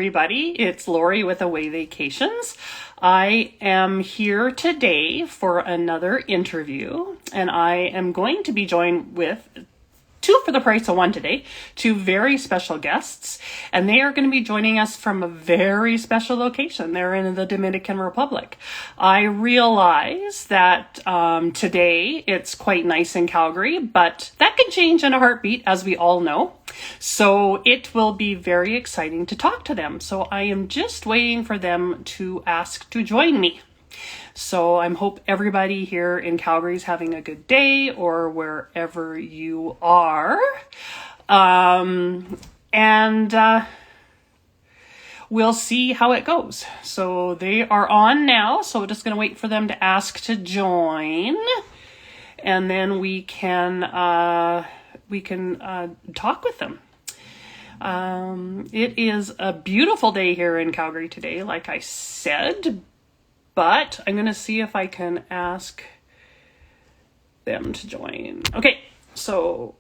Everybody, it's Lori with Away Vacations. I am here today for another interview, and I am going to be joined with two for the price of one today, two very special guests, and they are going to be joining us from a very special location. They're in the Dominican Republic. I realize that today it's quite nice in Calgary, but that can change in a heartbeat, as we all know. So it will be very exciting to talk to them. So I am just waiting for them to ask to join me. So I hope everybody here in Calgary is having a good day or wherever you are. We'll see how it goes. So they are on now. So we're just going to wait for them to ask to join. And then we can talk with them. It is a beautiful day here in Calgary today, like I said. But I'm going to see if I can ask them to join. Okay, so...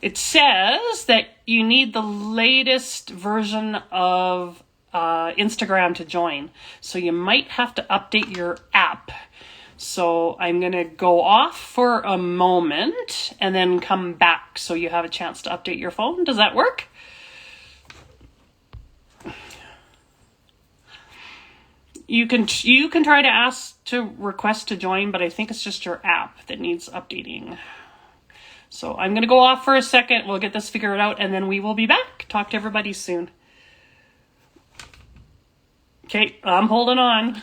It says that you need the latest version of Instagram to join. So you might have to update your app. So I'm going to go off for a moment and then come back so you have a chance to update your phone. Does that work? You can try to ask to request to join, but I think it's just your app that needs updating. So I'm going to go off for a second. We'll get this figured out, and then we will be back. Talk to everybody soon. Okay, I'm holding on.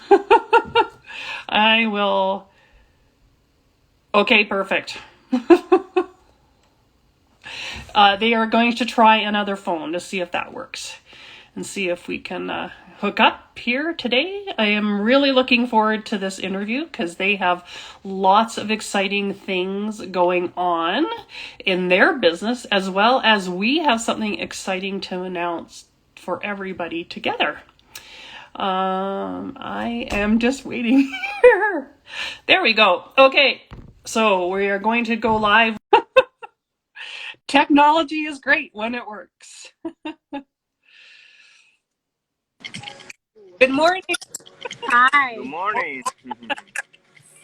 I will... Okay, perfect. They are going to try another phone to see if that works. And see if we can hook up here today. I am really looking forward to this interview because they have lots of exciting things going on in their business, as well as we have something exciting to announce for everybody together. I am just waiting here. There we go. Okay, so we are going to go live. Technology is great when it works. Good morning. Hi. Good morning.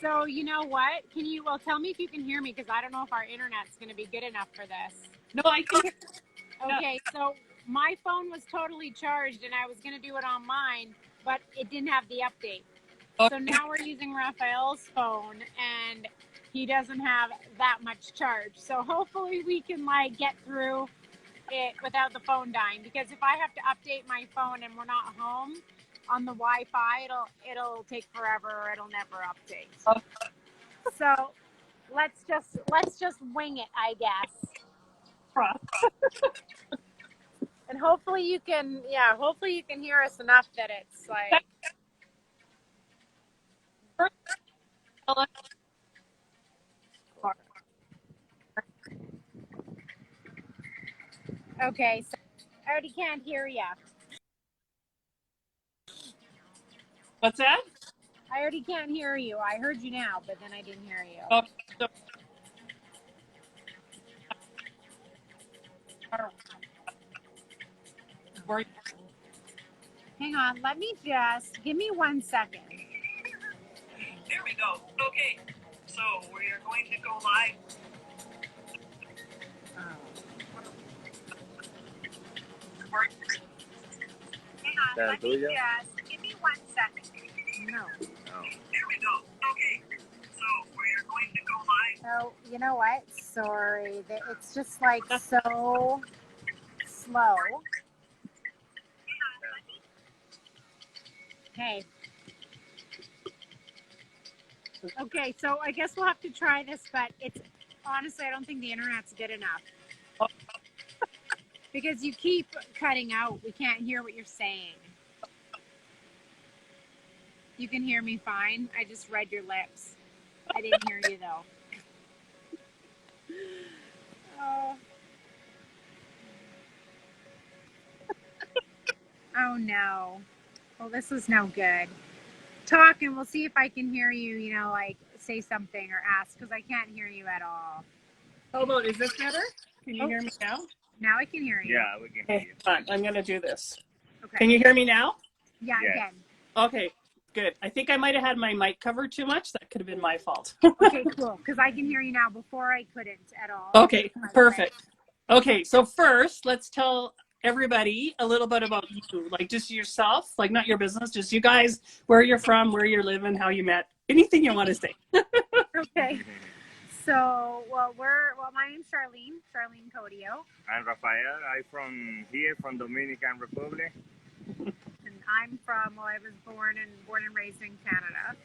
So you know what? Tell me if you can hear me because I don't know if our internet's going to be good enough for this. No, I can hear. Okay, so my phone was totally charged and I was going to do it on mine, but it didn't have the update. Okay. So now we're using Raphael's phone and he doesn't have that much charge. So hopefully we can get through it without the phone dying, because if I have to update my phone and we're not home on the Wi-Fi, it'll take forever or it'll never update. Okay. So let's just wing it, I guess. And hopefully you can hear us enough that it's like... Okay, so I already can't hear you. What's that? I already can't hear you. I heard you now, but then I didn't hear you. Okay. So, Hang on, give me 1 second. there we go. Okay, so we are going to go live. Hang on, give me 1 second. No. Oh. There we go. Okay, so we are going to go live. So, you know what? Sorry. It's just so slow. Hey. Okay, so I guess we'll have to try this, but honestly, I don't think the internet's good enough. Because you keep cutting out. We can't hear what you're saying. You can hear me fine. I just read your lips. I didn't hear you though. Oh no. Well, this is no good. Talk and we'll see if I can hear you, say something or ask, because I can't hear you at all. How about, is this better? Can you Oh, hear me now? now I can hear you. Yeah, we can hear Okay, you. fine. I'm going to do this. Okay. Can you hear me now? Yeah, Yes. again. Okay, good. I think I might have had my mic covered too much. That could have been my fault. Okay, cool. Because I can hear you now. Before I couldn't at all. Okay, perfect. Okay, so first, let's tell everybody a little bit about you, like just yourself, like not your business, just you guys, where you're from, where you're living, how you met, anything you want to say. Okay. So, my name's Charlene Codio, I'm Rafael. I'm from here, from Dominican Republic. and I was born and raised in Canada,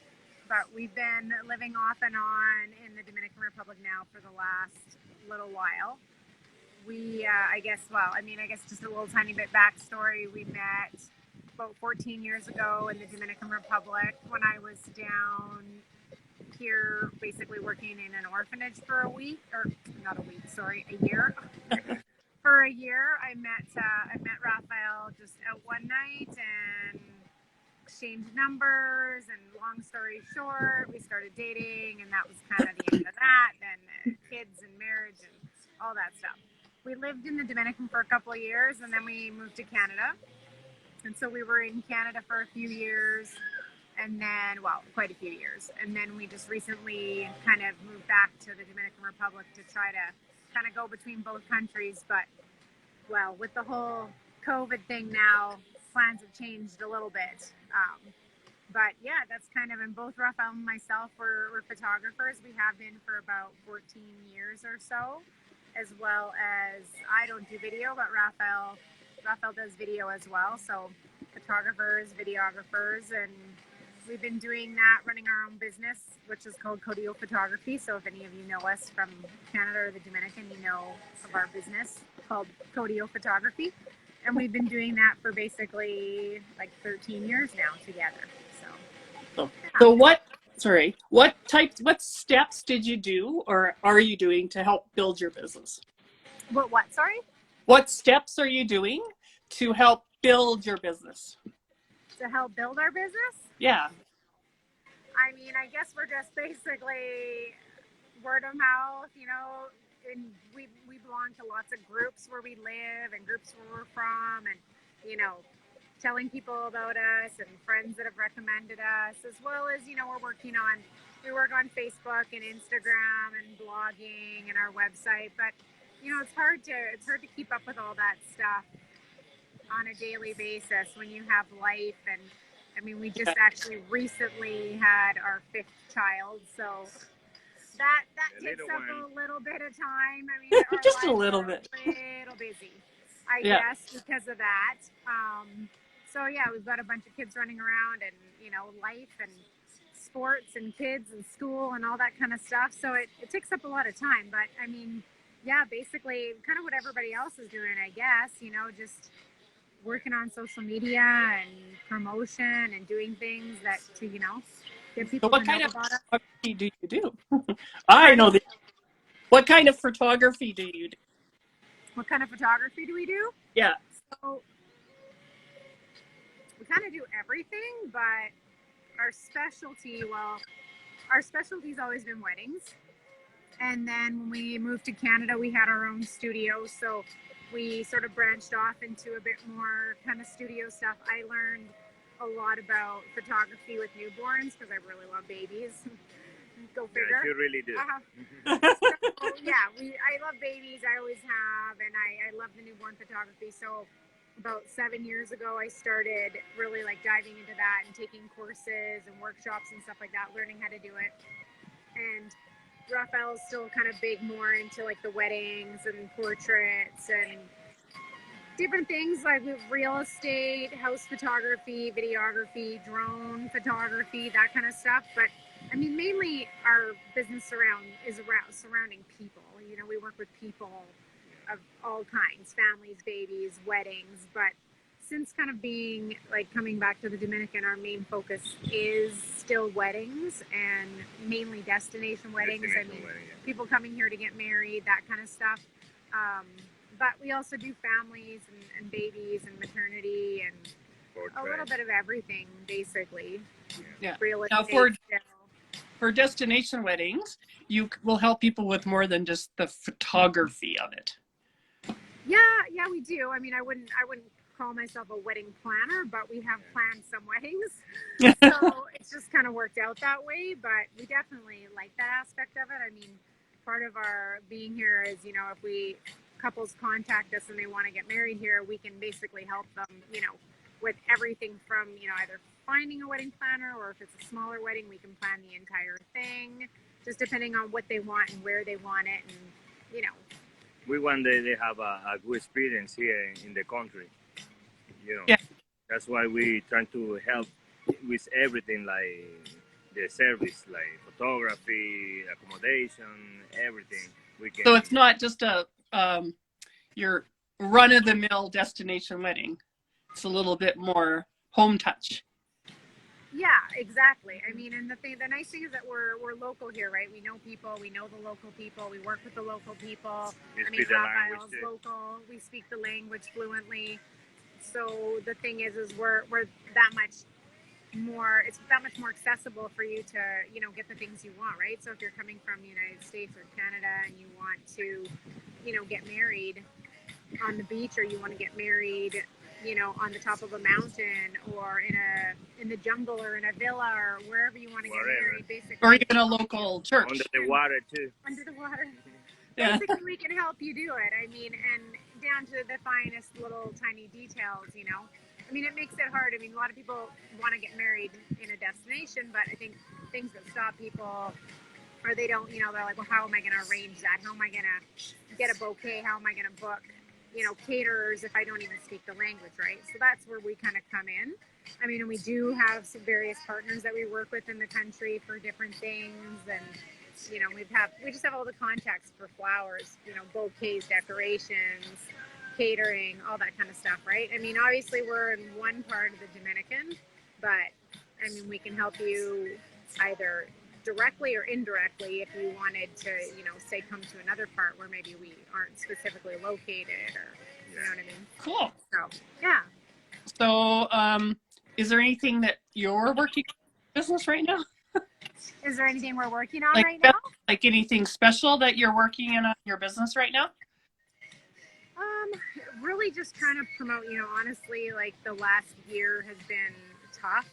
but we've been living off and on in the Dominican Republic now for the last little while. I guess just a little tiny bit backstory. We met about 14 years ago in the Dominican Republic when I was down here basically working in an orphanage for a week, or not a week, sorry, a year. For a year, I met Raphael just out one night and exchanged numbers. And long story short, we started dating, and that was kind of the end of that. And kids and marriage and all that stuff. We lived in the Dominican for a couple of years, and then we moved to Canada. And so we were in Canada for a few years, and then, quite a few years. And then we just recently kind of moved back to the Dominican Republic to try to kind of go between both countries. But, with the whole COVID thing now, plans have changed a little bit. But yeah, that's kind of, and both Raphael and myself were photographers. We have been for about 14 years or so, as well as I don't do video, but Raphael does video as well. So photographers, videographers, and we've been doing that, running our own business, which is called Codio Photography. So if any of you know us from Canada or the Dominican, you know of our business called Codio Photography. And we've been doing that for basically like 13 years now together. So what steps did you do or are you doing to help build your business? What, sorry? What steps are you doing to help build your business? To help build our business? Yeah. I mean, I guess we're just basically word of mouth, and we belong to lots of groups where we live and groups where we're from, and, telling people about us and friends that have recommended us, as well as, we work on Facebook and Instagram and blogging and our website, but, it's hard to keep up with all that stuff on a daily basis when you have life. And I mean, we just actually recently had our 5th child, so that takes up a little bit of time. I mean, just a little bit. A little busy, I guess, because of that. So yeah, we've got a bunch of kids running around, and life and sports and kids and school and all that kind of stuff. So it takes up a lot of time. But I mean, yeah, basically kind of what everybody else is doing, I guess, just working on social media and promotion and doing things that to, get people to know about us. What kind of photography do you do? I know this. What kind of photography do you do? What kind of photography do we do? Yeah. So we kind of do everything, but our specialty's always been weddings. And then when we moved to Canada, we had our own studio. So we sort of branched off into a bit more kind of studio stuff. I learned a lot about photography with newborns because I really love babies. Go figure. Yes, you really do. So, yeah, I love babies. I always have, and I love the newborn photography. So about 7 years ago, I started really like diving into that and taking courses and workshops and stuff like that, learning how to do it. And Raphael's still kind of big more into like the weddings and portraits and different things like real estate, house photography, videography, drone photography, that kind of stuff. But I mean, mainly our business surrounding people. We work with people of all kinds, families, babies, weddings. But since kind of being like coming back to the Dominican, our main focus is still weddings and mainly destination weddings. People coming here to get married, that kind of stuff. But we also do families and babies and maternity and a little bit of everything, basically. Yeah. Real Now estate. for destination weddings, you will help people with more than just the photography of it. Yeah, we do. I mean, I wouldn't call myself a wedding planner, but we have planned some weddings. So it's just kind of worked out that way, but we definitely like that aspect of it. I mean, part of our being here is, if couples contact us and they want to get married here, we can basically help them, with everything from, either finding a wedding planner, or if it's a smaller wedding, we can plan the entire thing, just depending on what they want and where they want it. And, We want they have a good experience here in the country. Yeah. That's why we try to help with everything, like the service, like photography, accommodation, everything. We can. So it's not just your run of the mill destination wedding. It's a little bit more home touch. Yeah, exactly. I mean, and the nice thing is that we're local here, right? We know people, we know the local people, we work with the local people. I mean, Raphael's local. We speak the language fluently. So the thing is we're that much more. It's that much more accessible for you to get the things you want, right? So if you're coming from the United States or Canada and you want to get married on the beach, or you want to get married on the top of a mountain, or in the jungle, or in a villa, or wherever you want to get married, basically. Or even a local church. Under the water too. Under the water. Yeah. Basically, we can help you do it. I mean, and down to the finest little tiny details, I mean, it makes it hard. I mean, a lot of people want to get married in a destination, but I think things that stop people, or they don't, they're like, well, how am I going to arrange that? How am I going to get a bouquet? How am I going to book caterers if I don't even speak the language, right? So that's where we kind of come in. I mean, and we do have some various partners that we work with in the country for different things, and we just have all the contacts for flowers, bouquets, decorations, catering, all that kind of stuff, right? I mean, obviously we're in one part of the Dominican, but I mean, we can help you either directly or indirectly if you wanted to, say come to another part where maybe we aren't specifically located, or you know what I mean? Cool. So, yeah. So, is there anything that you're working on in business right now? Is there anything we're working on Like, right now? like anything special that you're working in on your business right now? Really just trying to promote, honestly, like the last year has been tough.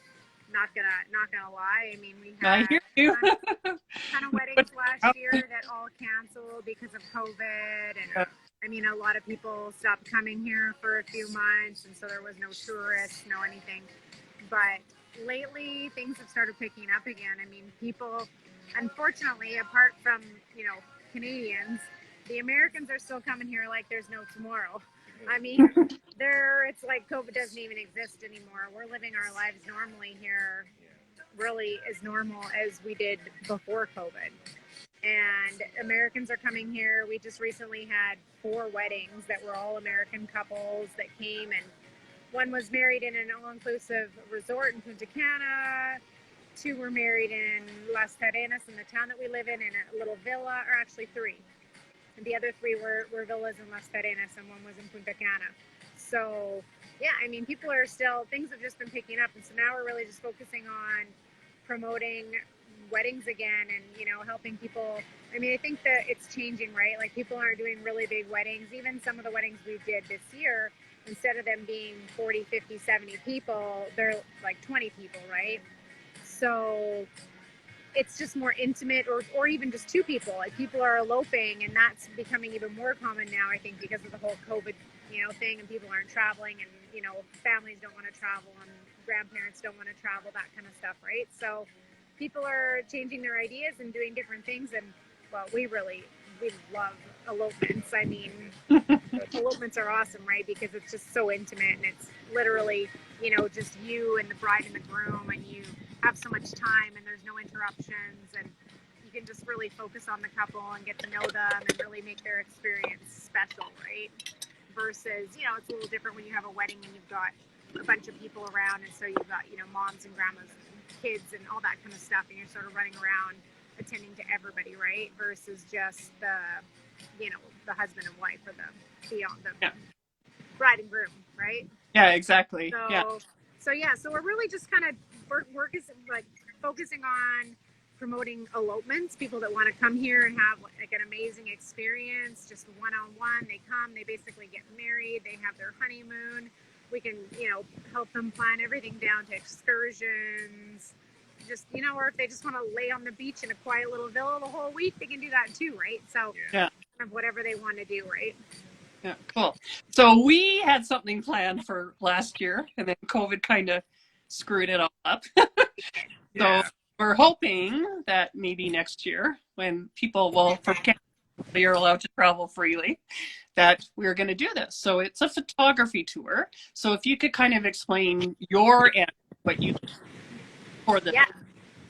Not gonna lie. I mean, we had I hear you. ton of weddings last year that all canceled because of COVID, and I mean, a lot of people stopped coming here for a few months, and so there was no tourists, no anything. But lately, things have started picking up again. I mean, people, unfortunately, apart from Canadians, the Americans are still coming here like there's no tomorrow. I mean, it's like COVID doesn't even exist anymore. We're living our lives normally here, really as normal as we did before COVID. And Americans are coming here. We just recently had 4 weddings that were all American couples that came, and one was married in an all-inclusive resort in Punta Cana. 2 were married in Las Terrenas, in the town that we live in a little villa, or actually 3. And the other 3 were villas in Las Terrenas, and one was in Punta Cana. So, yeah, I mean, things have just been picking up. And so now we're really just focusing on promoting weddings again, and, helping people. I mean, I think that it's changing, right? Like, people aren't doing really big weddings. Even some of the weddings we did this year, instead of them being 40, 50, 70 people, they're like 20 people, right? So it's just more intimate, or even just 2 people. Like, people are eloping, and that's becoming even more common now, I think, because of the whole COVID, thing, and people aren't traveling, and, families don't want to travel, and grandparents don't want to travel, that kind of stuff, right? So people are changing their ideas and doing different things, and, well, we love elopements. I mean, elopements are awesome, right? Because it's just so intimate, and it's literally, just you and the bride and the groom, and you have so much time, and there's no interruptions, and you can just really focus on the couple and get to know them and really make their experience special, right? Versus, it's a little different when you have a wedding and you've got a bunch of people around, and so you've got, moms and grandmas and kids and all that kind of stuff, and you're sort of running around attending to everybody, right? Versus just the husband and wife, or the bride and groom, right? Yeah, exactly. So, so we're really just kind of focusing on promoting elopements, people that want to come here and have like an amazing experience, just one-on-one. They come, they basically get married, they have their honeymoon. We can, help them plan everything down to excursions, just, or if they just want to lay on the beach in a quiet little villa the whole week, they can do that too, right? So Yeah. kind of whatever they want to do, right? Yeah, cool. So we had something planned for last year, and then COVID kind of screwed it all up. So we're hoping that maybe next year, when people will, for Canada, you're allowed to travel freely, that we're going to do this. So it's a photography tour. So if you could kind of explain your end, what you for the Yeah,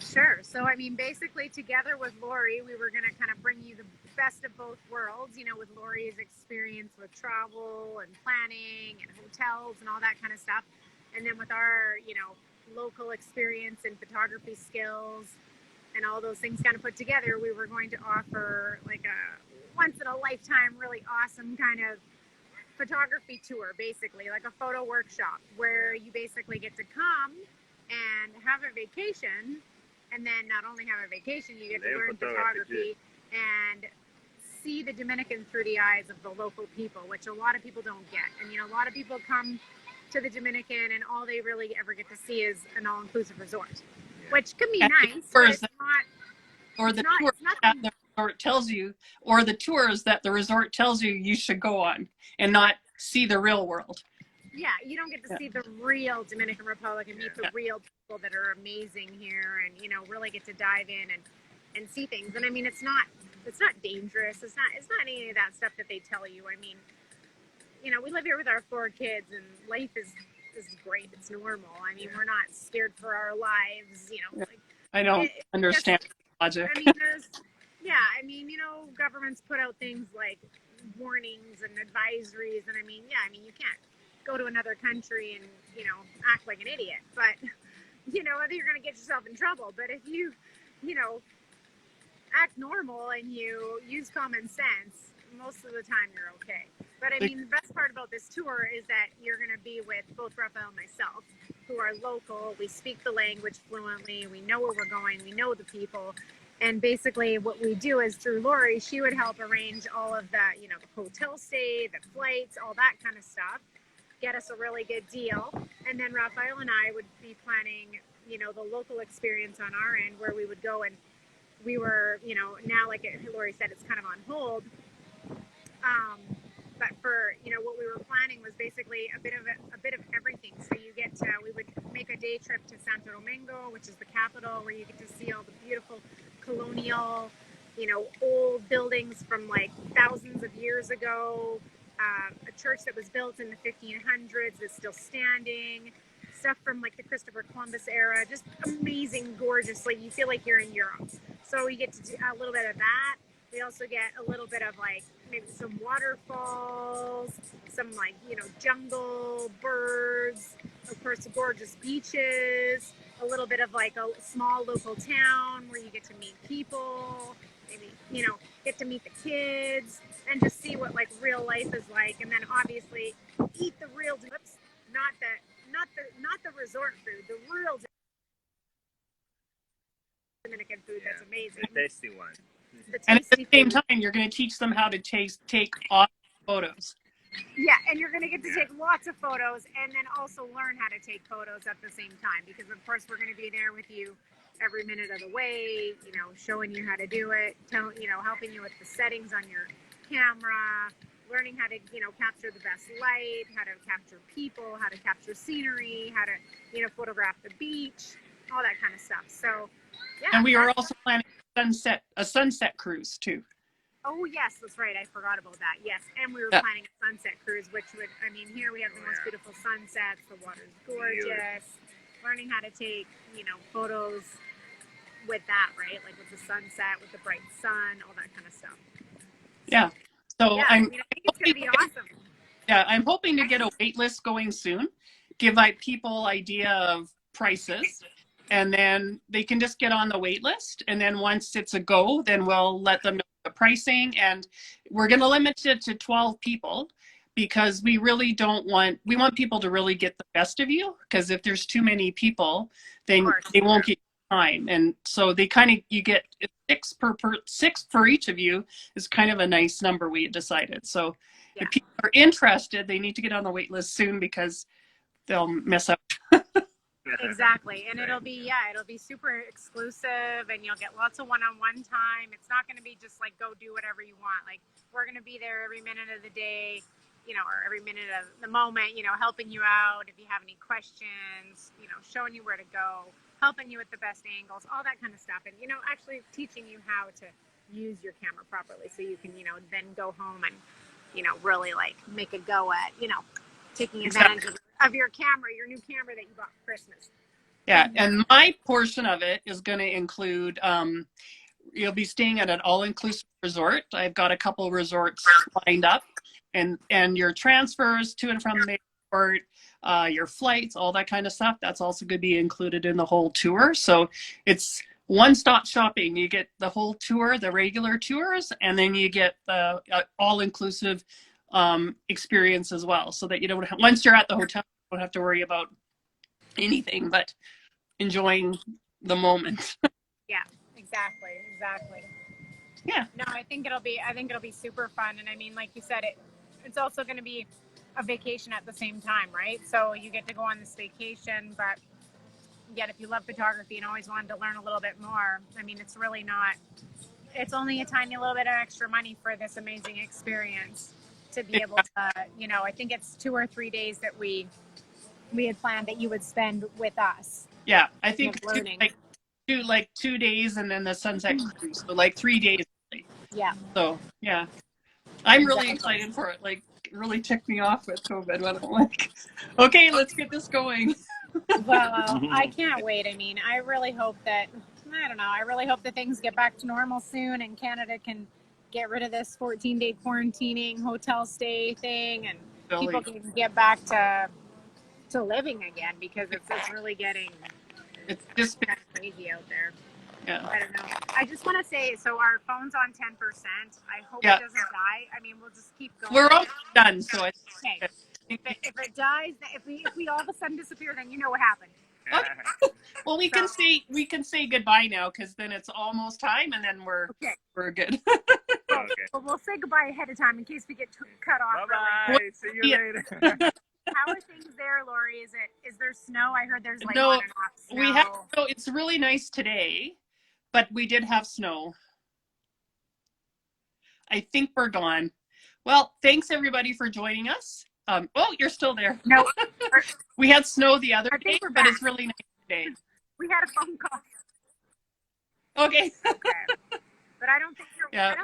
sure. So, I mean, basically, together with Lori, we were going to kind of bring you the best of both worlds, with Lori's experience with travel and planning and hotels and all that kind of stuff. And then with our, local experience and photography skills and all those things kind of put together, we were going to offer like a once in a lifetime, really awesome kind of photography tour, basically, like a photo workshop where you basically get to come and have a vacation, and then not only have a vacation, you get to learn photography and see the Dominican through the eyes of the local people, which a lot of people don't get. And a lot of people come to the Dominican and all they really ever get to see is an all-inclusive resort, which can be nice, but it's not. Or the tour that the resort tells you, or the tours that the resort tells you should go on, and not see the real world. Yeah, you don't get to see the real Dominican Republic and meet the real people that are amazing here, and really get to dive in and see things. And I mean, it's not dangerous. It's not any of that stuff that they tell you. I mean, we live here with our 4 kids, and life is great. It's normal. I mean, we're not scared for our lives. Like, I don't understand logic. I mean, governments put out things like warnings and advisories, and you can't go to another country and act like an idiot, but you're going to get yourself in trouble. But if you act normal and you use common sense, most of the time you're okay. But I mean, the best part about this tour is that you're going to be with both Raphael and myself, who are local. We speak the language fluently. We know where we're going. We know the people. And basically what we do is through Lori, she would help arrange all of that, the hotel stay, the flights, all that kind of stuff, get us a really good deal. And then Raphael and I would be planning, the local experience on our end, where we would go, and we were, now, like Lori said, it's kind of on hold. But for, what we were planning was basically a bit of everything. So we would make a day trip to Santo Domingo, which is the capital, where you get to see all the beautiful colonial, old buildings from like thousands of years ago. A church that was built in the 1500s is still standing. Stuff from like the Christopher Columbus era, just amazing, gorgeous. Like you feel like you're in Europe. So we get to do a little bit of that. We also get a little bit of like maybe some waterfalls, some like, jungle, birds, of course, gorgeous beaches, a little bit of like a small local town where you get to meet people, maybe, get to meet the kids and just see what like real life is like. And then obviously eat the real, not the resort food, the real Dominican food that's amazing. The tasty one. And at the same time, you're going to teach them how to take awesome photos. Yeah, and you're going to get to take lots of photos and then also learn how to take photos at the same time, because of course we're going to be there with you every minute of the way, showing you how to do it, helping you with the settings on your camera, learning how to, capture the best light, how to capture people, how to capture scenery, how to, photograph the beach, all that kind of stuff. So, yeah. And we are also planning a sunset cruise too. Oh yes, that's right. I forgot about that. Yes, and we were planning a sunset cruise, which would, here we have the most beautiful sunsets. The water's gorgeous. Learning how to take, photos with that, right? Like with the sunset, with the bright sun, all that kind of stuff. Yeah. So I think it's going to be awesome. Yeah, I'm hoping to get a wait list going soon. Give people idea of prices. And then they can just get on the wait list. And then once it's a go, then we'll let them know the pricing. And we're going to limit it to 12 people because we really we want people to really get the best of you. Because if there's too many people, then they won't get time. And so they kind of, you get six for each of you is kind of a nice number we decided. So Yeah. if people are interested, they need to get on the wait list soon because they'll miss out. Exactly. And it'll be super exclusive, and you'll get lots of one-on-one time. It's not going to be just like go do whatever you want. Like, we're going to be there every minute of the day, or every minute of the moment, helping you out if you have any questions, showing you where to go, helping you with the best angles, all that kind of stuff. And, actually teaching you how to use your camera properly so you can, then go home and, really like make a go at, taking advantage of your camera, your new camera that you bought for Christmas. Yeah, and my portion of it is going to include, you'll be staying at an all-inclusive resort. I've got a couple resorts lined up, and your transfers to and from the airport, your flights, all that kind of stuff, that's also going to be included in the whole tour. So it's one-stop shopping. You get the whole tour, the regular tours, and then you get the all-inclusive experience as well, so that you don't have, once you're at the hotel, you don't have to worry about anything but enjoying the moment. Yeah, exactly. Yeah. No, I think it'll be super fun. And I mean, like you said, it's also going to be a vacation at the same time, right? So you get to go on this vacation, but yet if you love photography and always wanted to learn a little bit more, I mean, it's really not, it's only a tiny little bit of extra money for this amazing experience to be able to, I think it's 2 or 3 days that we had planned that you would spend with us. Yeah, I think learning. 2 days and then the sunset cruise. So like 3 days. Yeah. So yeah, I'm really excited for it. Like, it really ticked me off with COVID. When I'm like, okay, let's get this going. Well, I can't wait. I mean, I really hope that things get back to normal soon and Canada can get rid of this 14-day quarantining hotel stay thing, and people can get back to living again, because it's really getting, it's just kind of crazy out there. Yeah. I don't know. I just want to say, so our phone's on 10%. I hope it doesn't die. I mean, we'll just keep going. We're almost done, so okay. If it dies, if we all of a sudden disappear, then you know what happened. Okay. Well, we can say goodbye now, because then it's almost time, and then we're good. Okay. Well, we'll say goodbye ahead of time in case we get cut off. Bye. See you later. How are things there, Lori? Is there snow? I heard there's like no, on and off snow. We have snow. It's really nice today, but we did have snow. I think we're gone. Well, thanks everybody for joining us. Oh, you're still there. No. We had snow the other day, but it's really nice today. We had a phone call. Okay. But I don't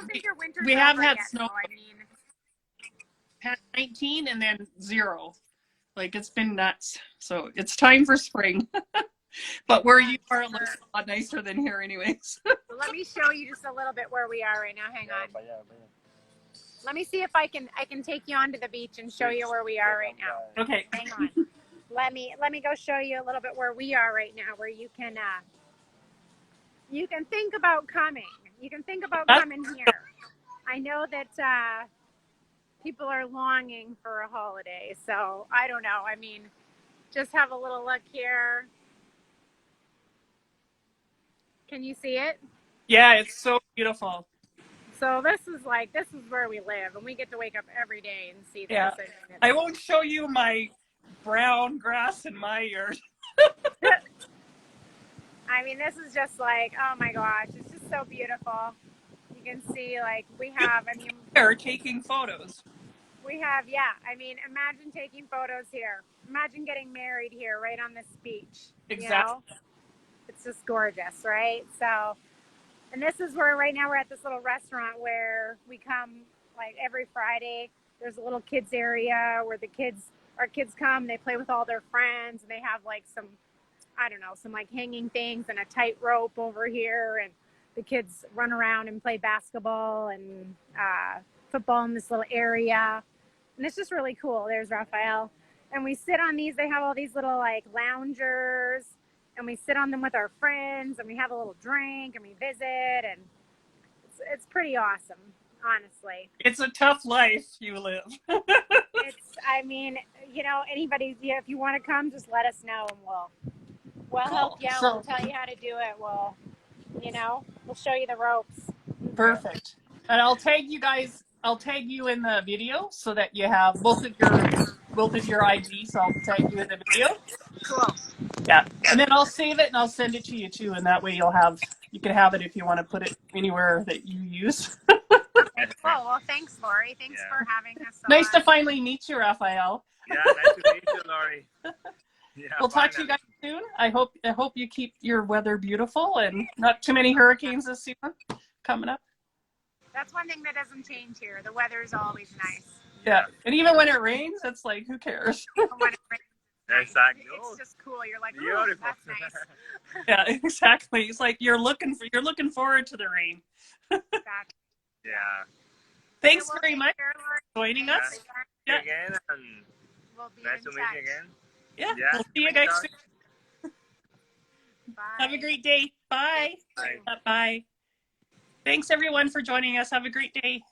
think your winter's we have over had yet, snow. so, I mean, 19 and then 0. Like, it's been nuts. So it's time for spring. But where you are, it looks a lot nicer than here anyways. So let me show you just a little bit where we are right now. Hang on. Let me see if I can take you onto the beach and show you where we are right now. Okay. Hang on. Let me go show you a little bit where we are right now, where you can think about coming. You can think about coming here. I know that people are longing for a holiday, so I don't know. I mean, just have a little look here. Can you see it? Yeah, it's so beautiful. So this is where we live, and we get to wake up every day and see this. Yeah. I won't show you my brown grass in my yard. I mean, this is just like, oh my gosh, it's just so beautiful. You can see, like, we have, I mean, they're taking photos. We have, I mean, imagine taking photos here. Imagine getting married here, right on this beach. Exactly. It's just gorgeous, right? So, and this is where right now we're at this little restaurant where we come like every Friday. There's a little kids area where our kids come, they play with all their friends, and they have like some like hanging things and a tight rope over here, and the kids run around and play basketball and football in this little area. And it's just really cool. There's Raphael. And we sit on these, they have all these little like loungers, and we sit on them with our friends, and we have a little drink, and we visit, and it's pretty awesome, honestly. It's a tough life you live. I mean, anybody, if you want to come, just let us know, and We'll help you out. So We'll tell you how to do it. We'll show you the ropes. perfect. And I'll tag you guys. I'll tag you in the video so that you have both of your IDs. I'll tag you in the video. Cool. Yeah, and then I'll save it and I'll send it to you too, and that way you can have it if you want to put it anywhere that you use. Okay, cool. Well, thanks, Lori. Thanks for having us on. Nice to finally meet you, Raphael. Yeah, nice to meet you, Lori. Yeah, We'll talk to you guys soon. I hope you keep your weather beautiful and not too many hurricanes this season coming up. That's one thing that doesn't change here. The weather is always nice. Yeah, and even when it rains, it's like, who cares? When it rains, Exactly. it's just cool. You're like, Beautiful. that's nice. Yeah, exactly. It's like you're looking forward to the rain. Exactly. Yeah. Thanks We'll very take much care, Lori. for joining Thanks us. again. Yeah. Again, and We'll be nice in to meet touch. you again. Yeah, Yeah, we'll see you guys soon. Bye. Have a great day. Bye. Bye. Bye. Thanks everyone for joining us. Have a great day.